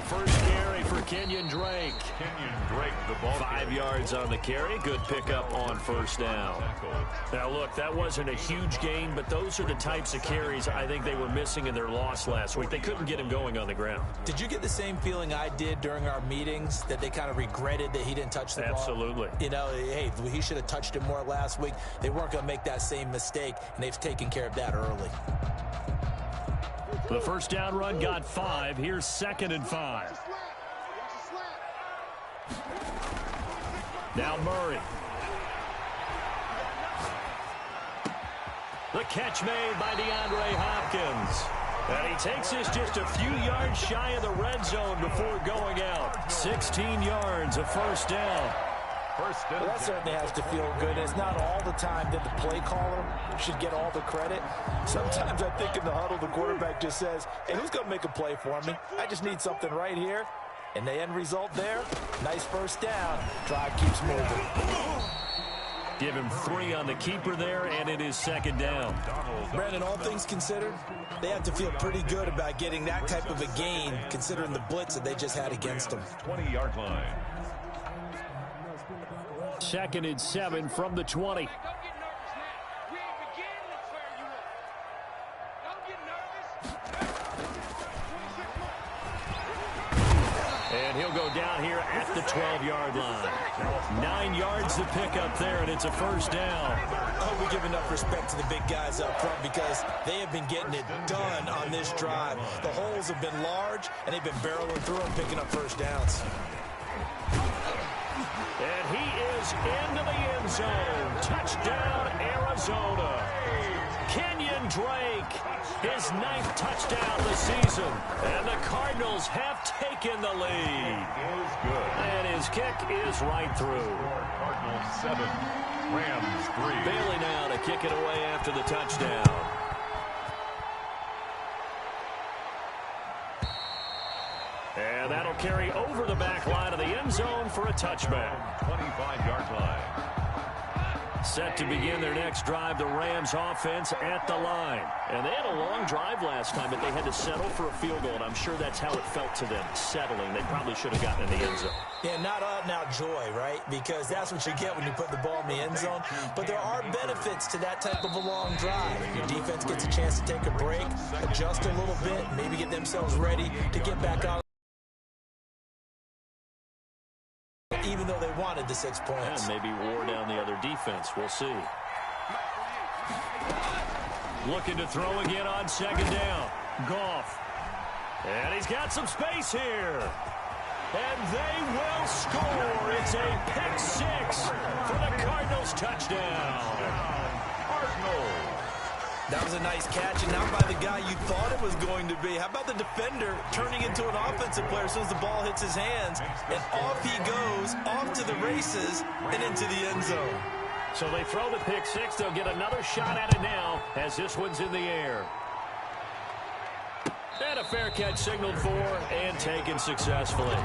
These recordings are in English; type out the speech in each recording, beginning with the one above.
First carry for Kenyon Drake. Kenyon Drake, the ball 5 yards on the carry. Good pickup on first down. Now, look, that wasn't a huge gain, but those are the types of carries I think they were missing in their loss last week. They couldn't get him going on the ground. Did you get the same feeling I did during our meetings, that they kind of regretted that he didn't touch the ball? Absolutely. You know, hey, he should have touched it more last week. They weren't going to make that same mistake, and they've taken care of that early. The first down run got 5. Here's 2nd and 5. Now Murray. The catch made by DeAndre Hopkins. And he takes this just a few yards shy of the red zone before going out. 16 yards, a first down. Well, that certainly has to feel good. It's not all the time that the play caller should get all the credit. Sometimes I think in the huddle, the quarterback just says, hey, who's going to make a play for me? I just need something right here. And the end result there, nice first down. Drive keeps moving. Give him 3 on the keeper there, and it is 2nd down. Brandon, all things considered, they have to feel pretty good about getting that type of a gain, considering the blitz that they just had against them. 20-yard line. 2nd and 7 from the 20. And he'll go down here at the 12-yard line. 9 yards to pick up there, and it's a first down. I hope we give enough respect to the big guys up front because they have been getting it done on this drive. The holes have been large, and they've been barreling through and picking up first downs. And he is into the end zone. Touchdown, Arizona. Kenyon Drake, his 9th touchdown this season. And the Cardinals have taken the lead. Is good. And his kick is right through. Cardinals 7, Rams 3. Bailey now to kick it away after the touchdown. And that'll carry over the back line of the end zone for a touchback. 25-yard line. Set to begin their next drive, the Rams offense at the line. And they had a long drive last time, but they had to settle for a field goal, and I'm sure that's how it felt to them, settling. They probably should have gotten in the end zone. Yeah, not out-and-out joy, right? Because that's what you get when you put the ball in the end zone. But there are benefits to that type of a long drive. Your defense gets a chance to take a break, adjust a little bit, maybe get themselves ready to get back out. Even though they wanted the 6 points. And maybe wore down the other defense. We'll see. Looking to throw again on 2nd down. Goff. And he's got some space here. And they will score. It's a pick 6 for the Cardinals touchdown. Cardinals. That was a nice catch, and not by the guy you thought it was going to be. How about the defender turning into an offensive player as soon as the ball hits his hands, and off he goes, off to the races, and into the end zone. So they throw the pick 6. They'll get another shot at it now as this one's in the air. And a fair catch signaled for and taken successfully.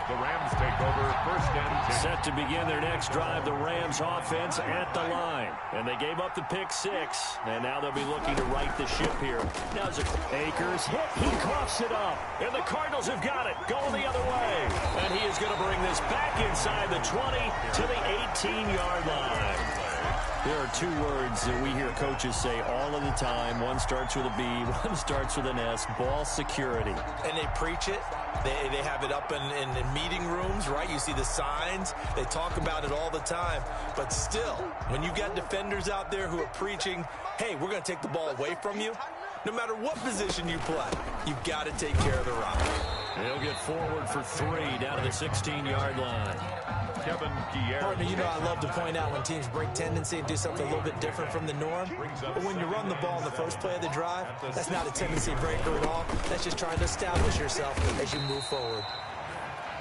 The Rams take over 1st and 10. Set to begin their next drive, the Rams offense at the line. And they gave up the pick 6, and now they'll be looking to right the ship here. Now it's Akers hit, he coughs it up, and the Cardinals have got it, going the other way. And he is going to bring this back inside the 20 to the 18-yard line. There are 2 words that we hear coaches say all of the time. One starts with a B, one starts with an S, ball security. And they preach it. They have it up in meeting rooms, right? You see the signs. They talk about it all the time. But still, when you've got defenders out there who are preaching, hey, we're going to take the ball away from you, no matter what position you play, you've got to take care of the rock. He'll get forward for 3 down to the 16-yard line. Kevin Pierre. Partner, you know I love to point out when teams break tendency and do something a little bit different from the norm. But when you run the ball in the first play of the drive, that's not a tendency breaker at all. That's just trying to establish yourself as you move forward.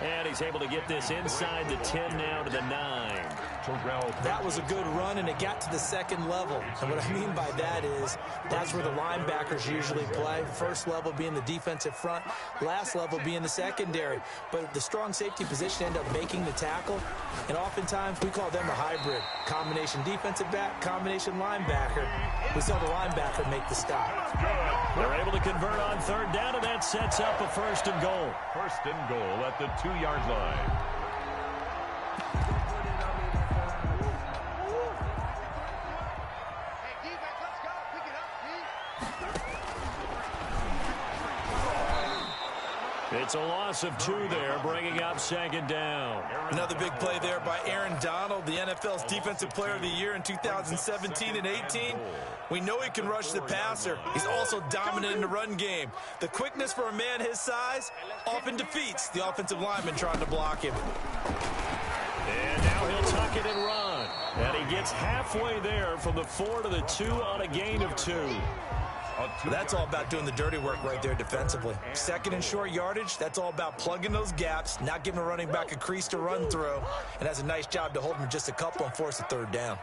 And he's able to get this inside the 10 now to the 9. That was a good run, and it got to the second level. And what I mean by that is that's where the linebackers usually play. First level being the defensive front, last level being the secondary. But the strong safety position end up making the tackle, and oftentimes we call them a hybrid. Combination defensive back, combination linebacker. We saw the linebacker make the stop. They're able to convert on third down, and that sets up a first and goal. First and goal at the 2-yard line. It's a loss of 2 there, bringing up second down. Another big play there by Aaron Donald, the NFL's Defensive Player of the Year in 2017 and 18. We know he can rush the passer. He's also dominant in the run game. The quickness for a man his size often defeats the offensive lineman trying to block him. And now he'll tuck it and run. And he gets halfway there from the 4 to the 2 on a gain of 2. That's all about doing the dirty work right there defensively. Second and short yardage, that's all about plugging those gaps, not giving a running back a crease to run through, and has a nice job to hold him just a couple and force a third down.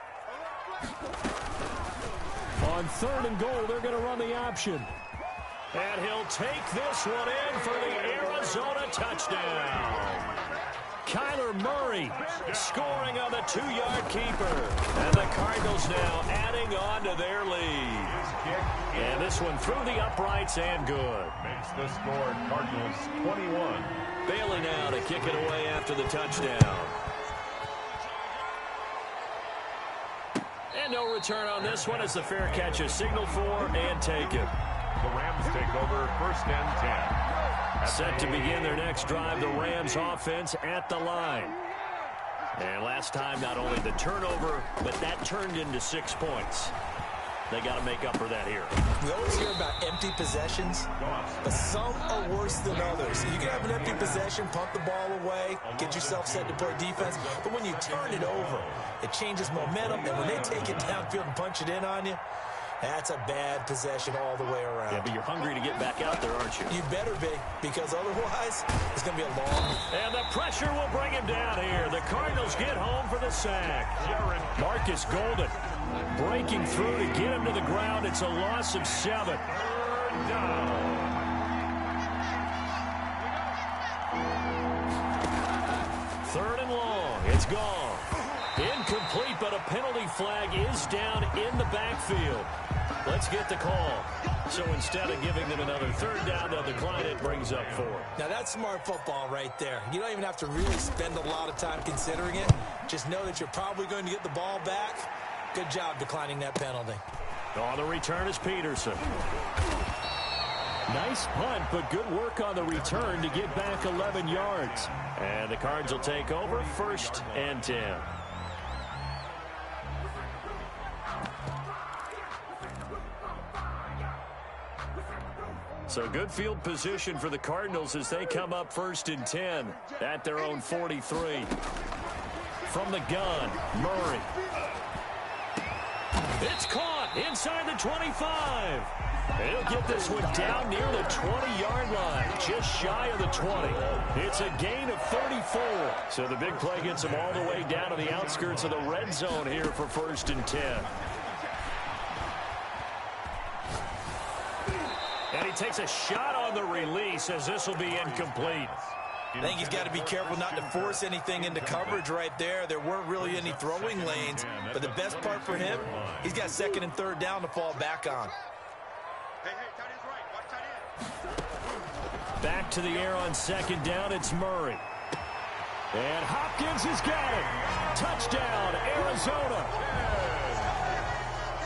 On third and goal, they're going to run the option. And he'll take this one in for the Arizona touchdown. Kyler Murray scoring on the 2-yard keeper. And the Cardinals now adding on to their lead. And this one through the uprights and good. Makes the score Cardinals 21. Bailey now to kick it away after the touchdown. And no return on this one as the fair catch is signaled for and taken. The Rams take over first and 10. Set to begin their next drive, the Rams offense at the line. And last time, not only the turnover, but that turned into 6 points. They got to make up for that here. We always hear about empty possessions, but some are worse than others. You can have an empty possession, pump the ball away, get yourself set to play defense, but when you turn it over, it changes momentum, and when they take it downfield and punch it in on you, that's a bad possession all the way around. Yeah, but you're hungry to get back out there, aren't you? You better be, because otherwise, it's going to be a long... And the pressure will bring him down here. The Cardinals get home for the sack. Marcus Golden breaking through to get him to the ground. It's a loss of 7. Third and long. It's gone. Incomplete, but a penalty flag is down in the backfield. Let's get the call. So instead of giving them another third down, they'll decline it, brings up 4. Now that's smart football right there. You don't even have to really spend a lot of time considering it. Just know that you're probably going to get the ball back. Good job declining that penalty. On the return is Peterson. Nice punt, but good work on the return to get back 11 yards. And the Cards will take over first and 10. So good field position for the Cardinals as they come up first and 10 at their own 43. From the gun, Murray. It's caught inside the 25. He'll get this one down near the 20-yard line, just shy of the 20. It's a gain of 34. So the big play gets him all the way down to the outskirts of the red zone here for first and 10. And he takes a shot on the release as this will be incomplete. I think he's got to be careful not to force anything into coverage right there. There weren't really any throwing lanes, but the best part for him, he's got second and third down to fall back on. Back to the air on second down, it's Murray. And Hopkins has got it. Touchdown, Arizona.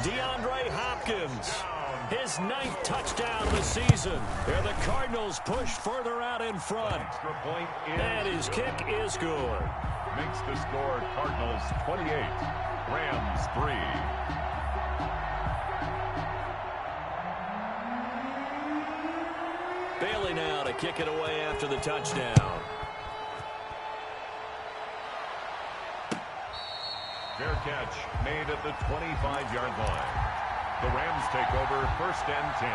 DeAndre Hopkins. His 9th touchdown of the season. And the Cardinals push further out in front. And his kick is good. Makes the score Cardinals 28, Rams 3. Bailey now to kick it away after the touchdown. Fair catch made at the 25-yard line. The Rams take over first and 10.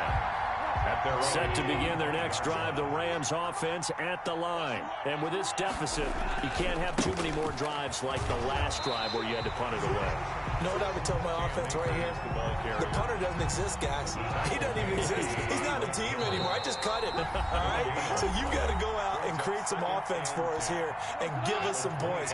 at their Set to begin their next drive, the Rams offense at the line. And with this deficit, you can't have too many more drives like the last drive where you had to punt it away. You know what I would tell my offense right here? The punter doesn't exist, guys. He doesn't even exist. He's not a team anymore. I just cut him. All right? So you've got to go out and create some offense for us here and give us some points.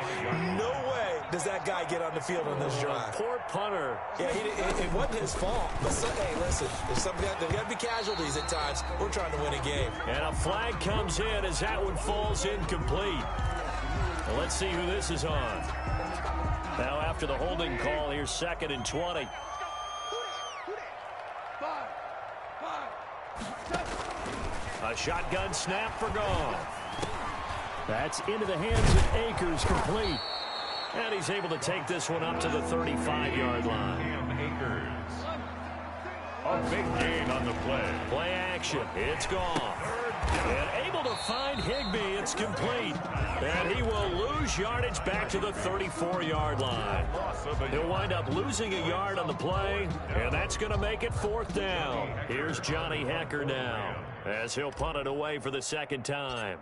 No way does that guy get on the field on this drive. Poor punter. Yeah, it wasn't his fault. But, hey, listen, there's got to be casualties at times. We're trying to win a game. And a flag comes in as that one falls incomplete. Well, let's see who this is on. Now after the holding call, here's 2nd and 20. A shotgun snap for Goff. That's into the hands of Akers, complete. And he's able to take this one up to the 35-yard line. Cam Akers. A big gain on the play. Play action. It's Goff. And able to find Higbee. It's complete. And he will lose yardage back to the 34-yard line. He'll wind up losing a yard on the play, and that's going to make it 4th down. Here's Johnny Hekker now as he'll punt it away for the 2nd time.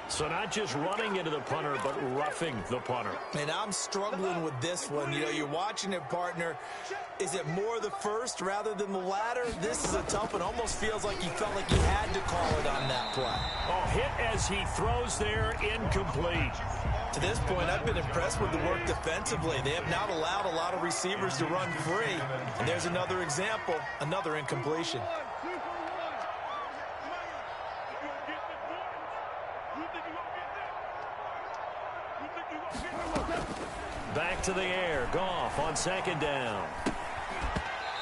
So not just running into the punter, but roughing the punter. And I'm struggling with this one. You know, you're watching it, partner. Is it more the first rather than the latter? This is a tough one. Almost feels like he felt like he had to call it on that play. Oh, hit as he throws there, incomplete. To this point, I've been impressed with the work defensively. They have not allowed a lot of receivers to run free. And there's another example, another incompletion. Back to the air. Goff on 2nd down.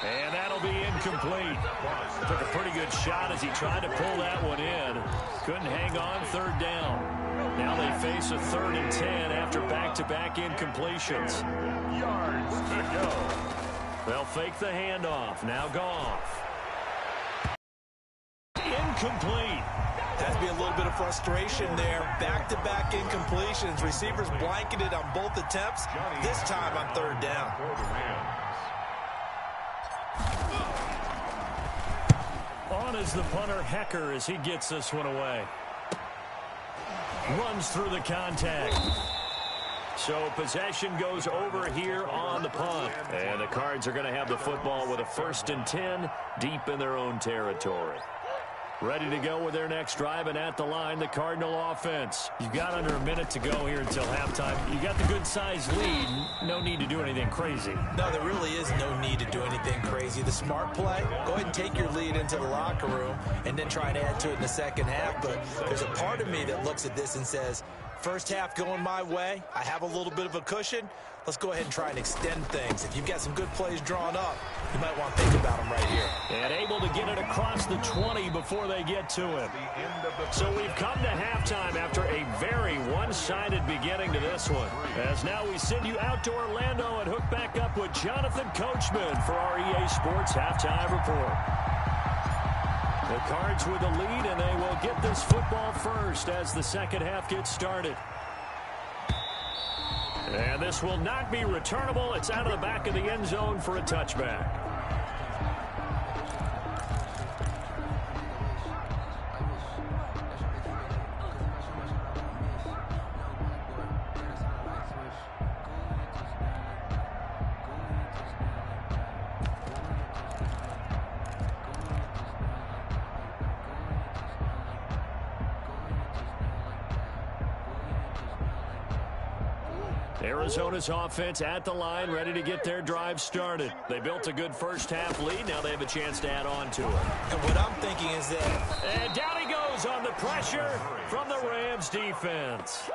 And that'll be incomplete. Took a pretty good shot as he tried to pull that one in. Couldn't hang on, 3rd down. Now they face a 3rd and 10 after back-to-back incompletions. Yards to go. They'll fake the handoff. Now Goff. Incomplete. Has to be a little bit of frustration there. Back-to-back incompletions. Receivers blanketed on both attempts. This time on 3rd down. For the Rams. On is the punter, Hekker, as he gets this one away. Runs through the contact. So possession goes over here on the punt. And the Cards are going to have the football with a 1st and 10 deep in their own territory. Ready to go with their next drive, and at the line, the Cardinal offense. You've got under a minute to go here until halftime. You got the good-sized lead. No need to do anything crazy. No, there really is no need to do anything crazy. The smart play, go ahead and take your lead into the locker room and then try and add to it in the 2nd half. But there's a part of me that looks at this and says, first half going my way, I have a little bit of a cushion. Let's go ahead and try and extend things. If you've got some good plays drawn up, you might want to think about them right here. And able to get it across the 20 before they get to him. So we've come to halftime after a very one-sided beginning to this one. As now we send you out to Orlando and hook back up with Jonathan Coachman for our EA Sports Halftime Report. The Cards with the lead, and they will get this football first as the 2nd half gets started. And this will not be returnable. It's out of the back of the end zone for a touchback. Arizona's offense at the line, ready to get their drive started. They built a good first half lead. Now they have a chance to add on to it. And what I'm thinking is that... And down he goes on the pressure from the Rams defense.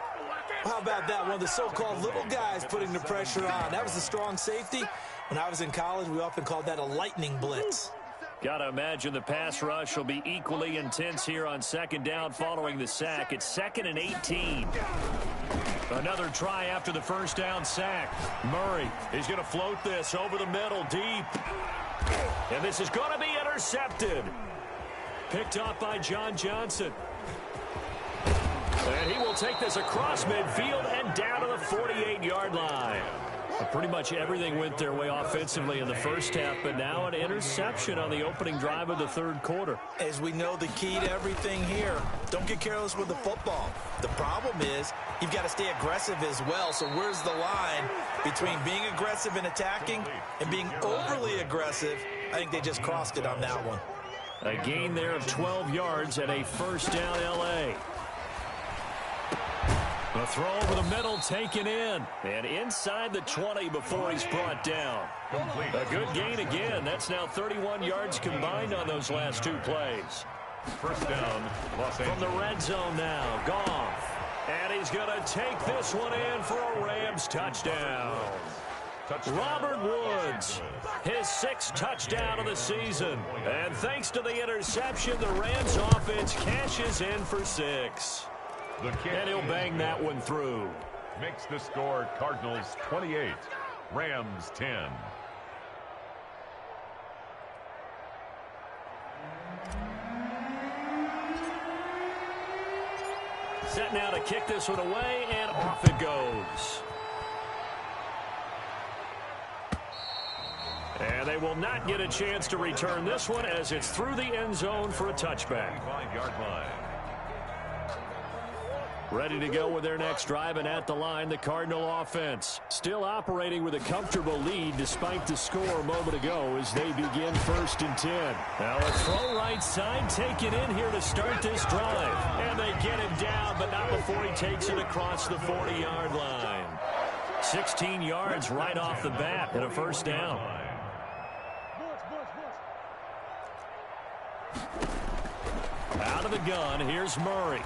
How about that? One of the so-called little guys putting the pressure on. That was a strong safety. When I was in college, we often called that a lightning blitz. Got to imagine the pass rush will be equally intense here on 2nd down following the sack. It's 2nd and 18. Another try after the first down sack. Murray is going to float this over the middle deep. And this is going to be intercepted. Picked up by John Johnson. And he will take this across midfield and down to the 48-yard line. Pretty much everything went their way offensively in the first half, but now an interception on the opening drive of the third quarter. As we know, the key to everything here, don't get careless with the football. The problem is you've got to stay aggressive as well. So where's the line between being aggressive and attacking and being overly aggressive? I think they just crossed it on that one. A gain there of 12 yards and a first down L.A. The throw over the middle taken in. And inside the 20 before he's brought down. A good gain again. That's now 31 yards combined on those last two plays. First down, Los Angeles. From the red zone now, Goff. And he's going to take this one in for a Rams touchdown. Robert Woods, his sixth touchdown of the season. And thanks to the interception, the Rams offense cashes in for 6. And he'll bang that one through. Makes the score Cardinals 28, Rams 10. Set now to kick this one away, and off it goes. And they will not get a chance to return this one as it's through the end zone for a touchback. 5-yard line. Ready to go with their next drive, and at the line, the Cardinal offense. Still operating with a comfortable lead despite the score a moment ago as they begin 1st and 10. Now a throw right side taken in here to start this drive. And they get him down, but not before he takes it across the 40-yard line. 16 yards right off the bat and a first down. Out of the gun, here's Murray.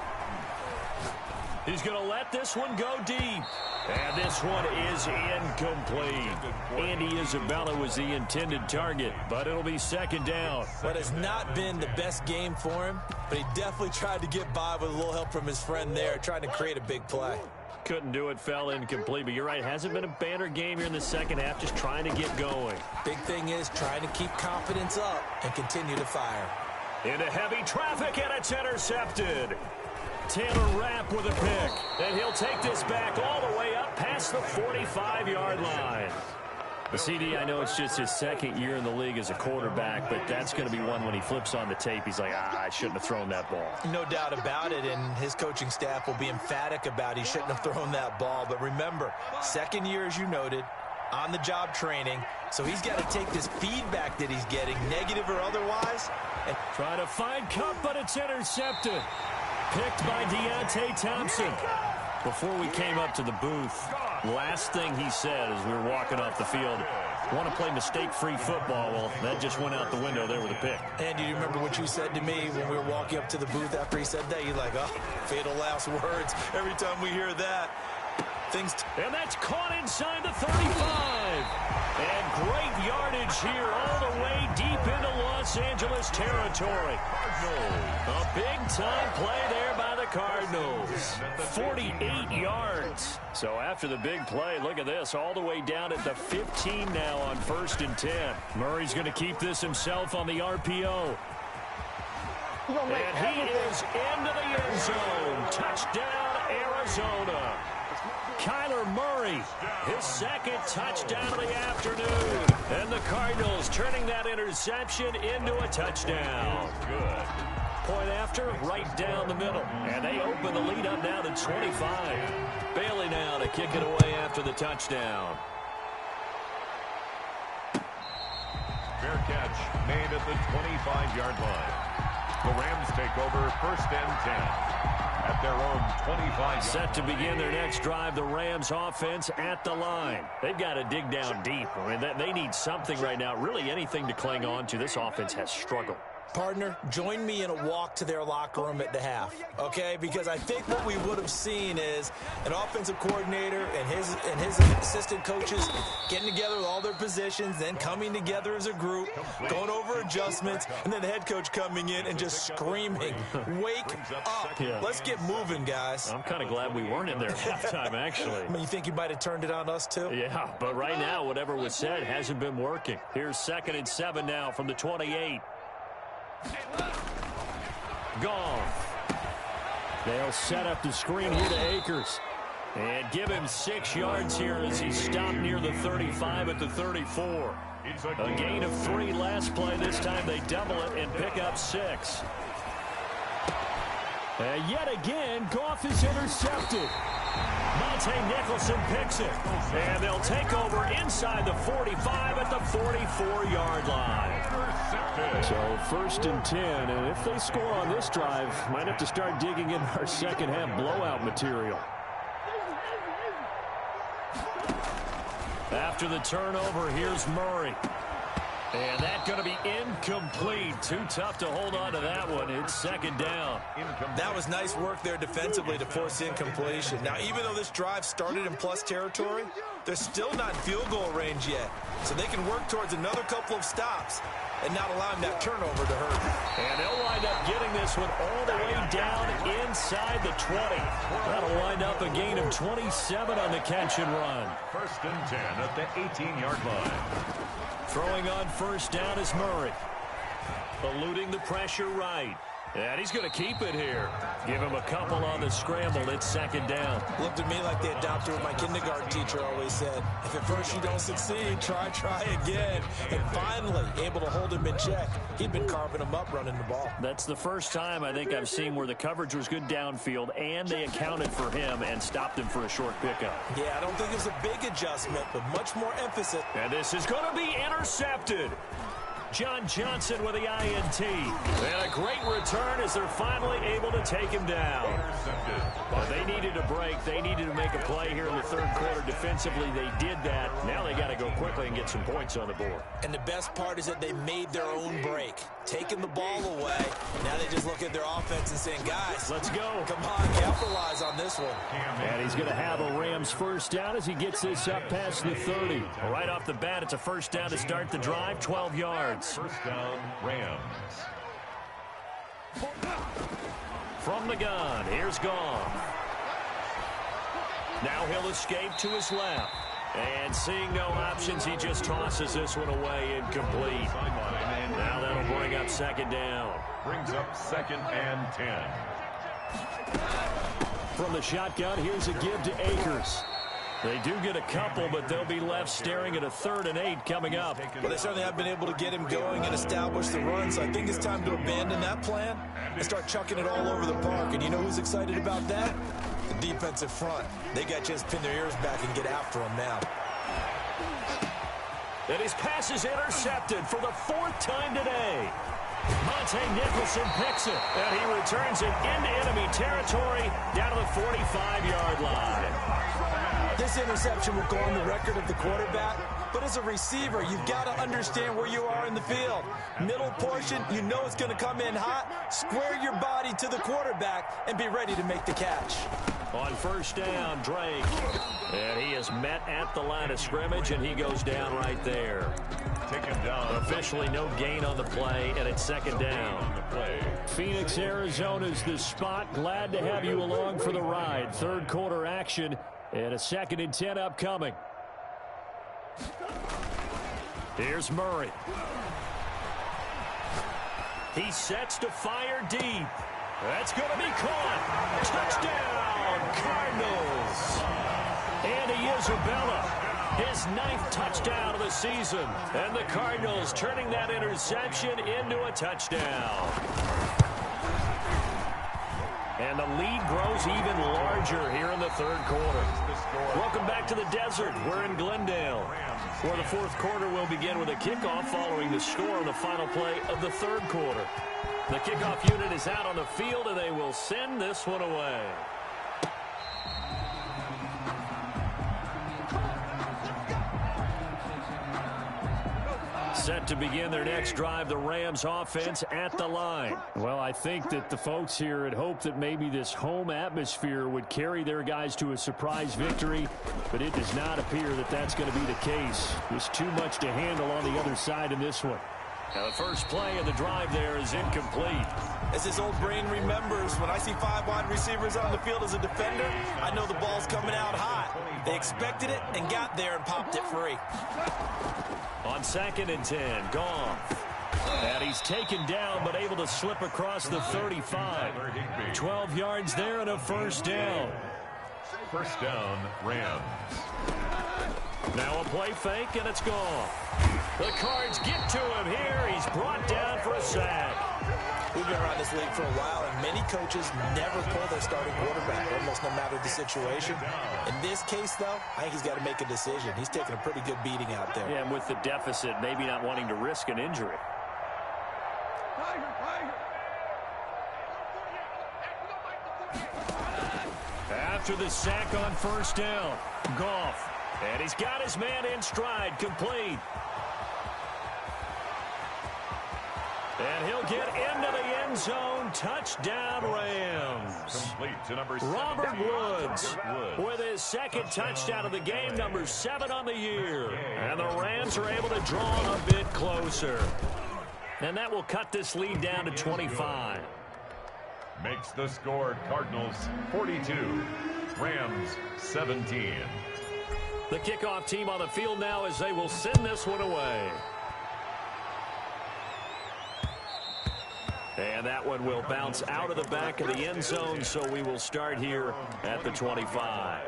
He's going to let this one go deep. And this one is incomplete. Andy Isabella was the intended target, but it'll be second down. But it's not been the best game for him, but he definitely tried to get by with a little help from his friend there, trying to create a big play. Couldn't do it, fell incomplete, but you're right, hasn't been a banner game here in the second half, just trying to get going. Big thing is trying to keep confidence up and continue to fire. Into heavy traffic, and it's intercepted. Taylor Rapp with a pick, and he'll take this back all the way up past the 45-yard line. The CD, I know it's just his second year in the league as a quarterback, but that's going to be one when he flips on the tape. He's like, I shouldn't have thrown that ball. No doubt about it, and his coaching staff will be emphatic about he shouldn't have thrown that ball. But remember, second year, as you noted, on-the-job training, so he's got to take this feedback that he's getting, negative or otherwise. And try to find Kupp, but it's intercepted. Picked by Deontay Thompson. Before we came up to the booth, last thing he said as we were walking off the field, want to play mistake-free football. Well, that just went out the window there with a pick. And do you remember what you said to me when we were walking up to the booth after he said that? You're like, oh, fatal last words. Every time we hear that, things... And that's caught inside the 35. And great yardage here all the way deep into Los Angeles territory. A big-time play there by the Cardinals. 48 yards. So after the big play, look at this, all the way down at the 15 now on 1st and 10. Murray's going to keep this himself on the RPO. And he is into the end zone. Touchdown, Arizona. Kyler Murray, his second touchdown of the afternoon. And the Cardinals turning that interception into a touchdown. Good. Point after, right down the middle. And they open the lead up now to 25. Bailey now to kick it away after the touchdown. Fair catch made at the 25-yard line. The Rams take over 1st and 10. At their own 25. Set to begin their next drive, the Rams offense at the line. They've got to dig down deep. I mean, they need something right now, really anything to cling on to. This offense has struggled. Partner, join me in a walk to their locker room at the half, okay? Because I think what we would have seen is an offensive coordinator and his assistant coaches getting together with all their positions, then coming together as a group, going over adjustments, and then the head coach coming in and just screaming, wake up. Yeah. Let's get moving, guys. I'm kind of glad we weren't in there at halftime, actually. I mean, you think you might have turned it on us, too? Yeah, but right now, whatever was said hasn't been working. Here's 2nd and 7 now from the 28. Goff. They'll set up the screen here to Akers. And give him 6 yards here as he stopped near the 35 at the 34. A gain of 3 last play. This time they double it and pick up 6. And yet again, Goff is intercepted. Monte Nicholson picks it. And they'll take over inside the 45 at the 44-yard line. So 1st and 10, and if they score on this drive, might have to start digging in our second-half blowout material. After the turnover, here's Murray. And that's going to be incomplete. Too tough to hold on to that one. It's 2nd down. That was nice work there defensively to force incompletion. Now, even though this drive started in plus territory, they're still not in field goal range yet. So they can work towards another couple of stops and not allowing that turnover to hurt. And they'll wind up getting this one all the way down inside the 20. That'll wind up a gain of 27 on the catch and run. 1st and 10 at the 18-yard line. Throwing on 1st down is Murray. Eluding the pressure right. And he's going to keep it here. Give him a couple on the scramble. It's 2nd down. Looked at me like they adopted what my kindergarten teacher always said. If at first you don't succeed, try again. And finally, able to hold him in check. He'd been carving him up running the ball. That's the first time I think I've seen where the coverage was good downfield and they accounted for him and stopped him for a short pickup. Yeah, I don't think it was a big adjustment, but much more emphasis. And this is going to be intercepted. John Johnson with the INT. And a great return as they're finally able to take him down. But they needed a break. They needed to make a play here in the 3rd quarter. Defensively, they did that. Now they got to go quickly and get some points on the board. And the best part is that they made their own break. Taking the ball away. Now they just look at their offense and saying, guys, let's go. Come on, capitalize on this one. And he's going to have a Rams 1st down as he gets this up past the 30. Right off the bat, it's a 1st down to start the drive, 12 yards. 1st down, Rams. From the gun, here's Goff. Now he'll escape to his left. And seeing no options, he just tosses this one away incomplete. Now that'll bring up 2nd down. Brings up 2nd and 10. From the shotgun, here's a give to Akers. They do get a couple, but they'll be left staring at a 3rd and 8 coming up. Well, they certainly have been able to get him going and establish the run, so I think it's time to abandon that plan and start chucking it all over the park. And you know who's excited about that? The defensive front. They got a chance to pin their ears back and get after him now. And his pass is intercepted for the 4th time today. Monte Nicholson picks it, and he returns it into enemy territory down to the 45-yard line. This interception will go on the record of the quarterback, but as a receiver, you've got to understand where you are in the field. Middle portion, you know it's going to come in hot. Square your body to the quarterback and be ready to make the catch. On 1st down, Drake. And he is met at the line of scrimmage, and he goes down right there. Take him down. Officially no gain on the play, and it's 2nd down. Phoenix, Arizona's the spot. Glad to have you along for the ride. 3rd quarter action, and a 2nd and 10 upcoming. Here's Murray. He sets to fire deep. That's going to be caught. Touchdown, Cardinals. Andy Isabella, his 9th touchdown of the season. And the Cardinals turning that interception into a touchdown. And the lead grows even larger here in the 3rd quarter. Welcome back to the desert. We're in Glendale, where the 4th quarter will begin with a kickoff following the score on the final play of the 3rd quarter. The kickoff unit is out on the field, and they will send this one away. Set to begin their next drive, the Rams offense at the line. Well, I think that the folks here had hoped that maybe this home atmosphere would carry their guys to a surprise victory, but it does not appear that that's going to be the case. There's too much to handle on the other side in this one. Now the first play of the drive there is incomplete. As his old brain remembers, when I see 5 wide receivers on the field as a defender, I know the ball's coming out hot. They expected it and got there and popped it free. On 2nd and 10, Goff. And he's taken down, but able to slip across the 35. 12 yards there and a first down. First down, Rams. Now a play fake, and it's gone. The Cards get to him here. He's brought down for a sack. We've been around this league for a while, and many coaches never pull their starting quarterback, almost no matter the situation. In this case, though, I think he's got to make a decision. He's taking a pretty good beating out there. Yeah, and with the deficit, maybe not wanting to risk an injury. After the sack on first down, Goff. And he's got his man in stride, complete. And he'll get into the end zone. Touchdown, Rams. Complete to number 7. Robert Woods with his second touchdown of the game, number 7 on the year. And the Rams are able to draw a bit closer. And that will cut this lead down to 25. Makes the score Cardinals 42, Rams 17. The kickoff team on the field now as they will send this one away. And that one will bounce out of the back of the end zone, so we will start here at the 25.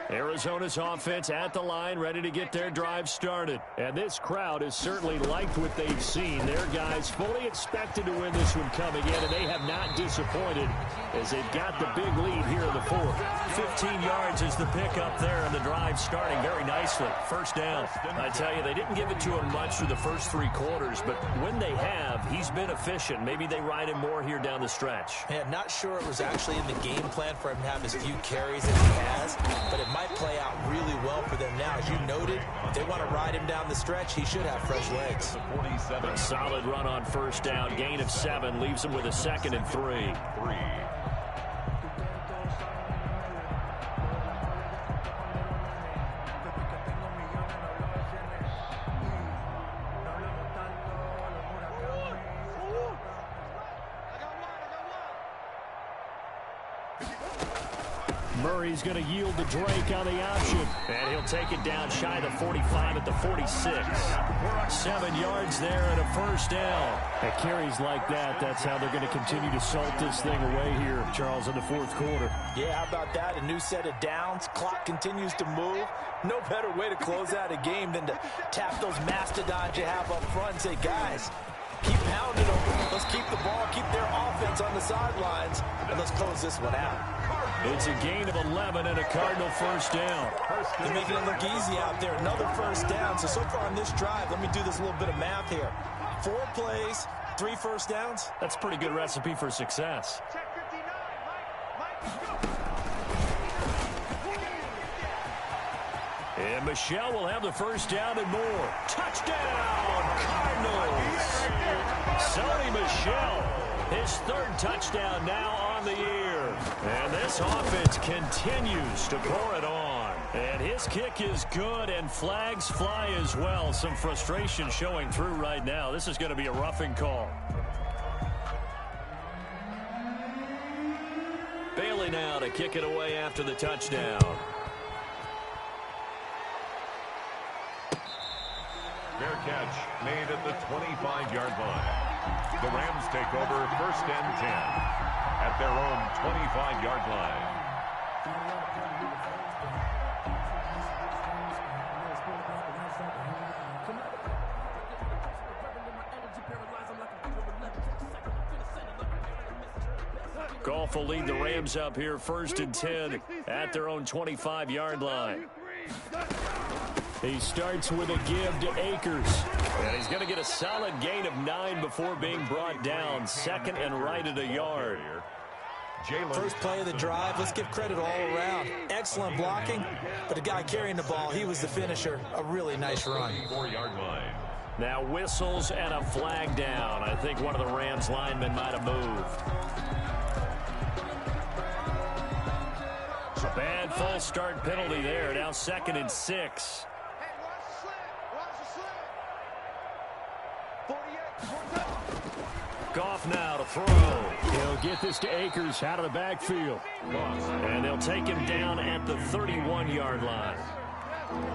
Arizona's offense at the line, ready to get their drive started. And this crowd has certainly liked what they've seen. Their guys fully expected to win this one coming in, and they have not disappointed as they've got the big lead here in the fourth. 15 yards is the pickup there, and the drive starting very nicely. First down. I tell you, they didn't give it to him much through the first 3 quarters, but when they have, he's been efficient. Maybe they ride him more here down the stretch. Yeah, not sure it was actually in the game plan for him to have as few carries as he has, but it might play out really well for them now. As you noted, if they want to ride him down the stretch, he should have fresh legs. A solid run on first down. Gain of 7 leaves him with a 2nd and 3. Murray's going to yield to Drake on the option. And he'll take it down shy of the 45 at the 46. 7 yards there and a first down. At carries like that, that's how they're going to continue to salt this thing away here, Charles, in the fourth quarter. Yeah, how about that? A new set of downs. Clock continues to move. No better way to close out a game than to tap those mastodons you have up front and say, guys, keep pounding them. Let's keep the ball, keep their offense on the sidelines, and let's close this one out. It's a gain of 11 and a Cardinal first down. They're making it look easy out there. Another first down. So far on this drive, let me do this little bit of math here. 4 plays, 3 first downs. That's a pretty good recipe for success. And Michel will have the first down and more. Touchdown, Cardinals! Sony Michel, his 3rd touchdown now on the year. And this offense continues to pour it on. And his kick is good, and flags fly as well. Some frustration showing through right now. This is going to be a roughing call. Bailey now to kick it away after the touchdown. Fair catch made at the 25-yard line. The Rams take over first and 10 at their own 25-yard line. Goff will lead the Rams up here first and 10 at their own 25-yard line. He starts with a give to Akers. And he's going to get a solid gain of 9 before being brought down. 2nd and right at a yard. First play of the drive. Let's give credit all around. Excellent blocking, but the guy carrying the ball, he was the finisher. A really nice run. 4-yard line. Now whistles and a flag down. I think one of the Rams linemen might have moved. A bad false start penalty there. Now 2nd and 6. Goff now to throw. He'll get this to Akers out of the backfield. And they'll take him down at the 31-yard line.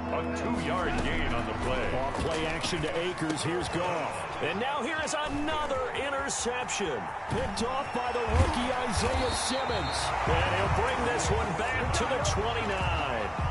A 2-yard gain on the play. Off play action to Akers. Here's Goff. And now here is another interception. Picked off by the rookie Isaiah Simmons. And he'll bring this one back to the 29.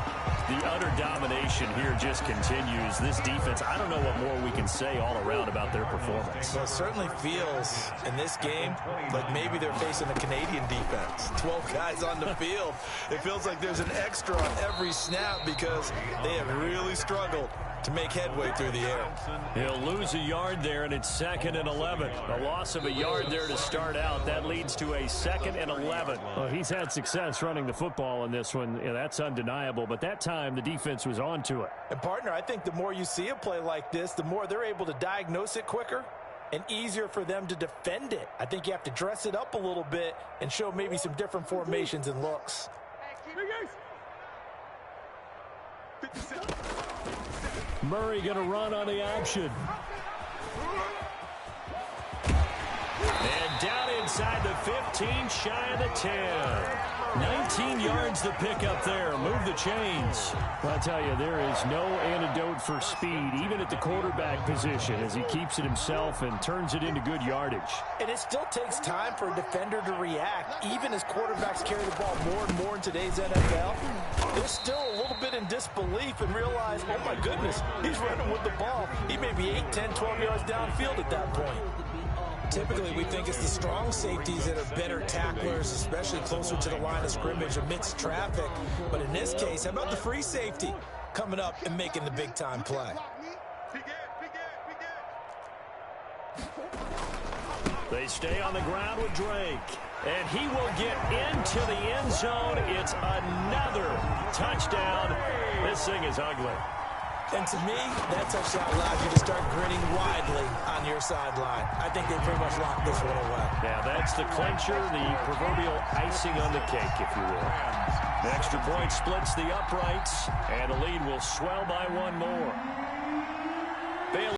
The utter domination here just continues. This defense, I don't know what more we can say all around about their performance. Well, it certainly feels in this game like maybe they're facing a Canadian defense. 12 guys on the field. It feels like there's an extra on every snap because they have really struggled to make headway through the air. He'll lose a yard there, and it's 2nd and 11. A loss of a yard there to start out. That leads to a 2nd and 11. Well, he's had success running the football in this one. Yeah, that's undeniable. But that time, the defense was on to it. And, partner, I think the more you see a play like this, the more they're able to diagnose it quicker and easier for them to defend it. I think you have to dress it up a little bit and show maybe some different formations and looks. Murray going to run on the option. And down inside the 15, shy of the 10. 19 yards to pick up there. Move the chains. I'll tell you, there is no antidote for speed, even at the quarterback position, as he keeps it himself and turns it into good yardage. And it still takes time for a defender to react, even as quarterbacks carry the ball more and more in today's NFL. They're still a little bit in disbelief and realize, oh my goodness, he's running with the ball. He may be 8, 10, 12 yards downfield at that point. Typically, we think it's the strong safeties that are better tacklers, especially closer to the line of scrimmage amidst traffic. But in this case, how about the free safety coming up and making the big-time play? They stay on the ground with Drake. And he will get into the end zone. It's another touchdown. This thing is ugly. And to me, that touchdown allows you to start grinning widely on your sideline. I think they pretty much locked this one away. Yeah, that's the clincher, the proverbial icing on the cake, if you will. The extra point splits the uprights, and the lead will swell by one more. Bailey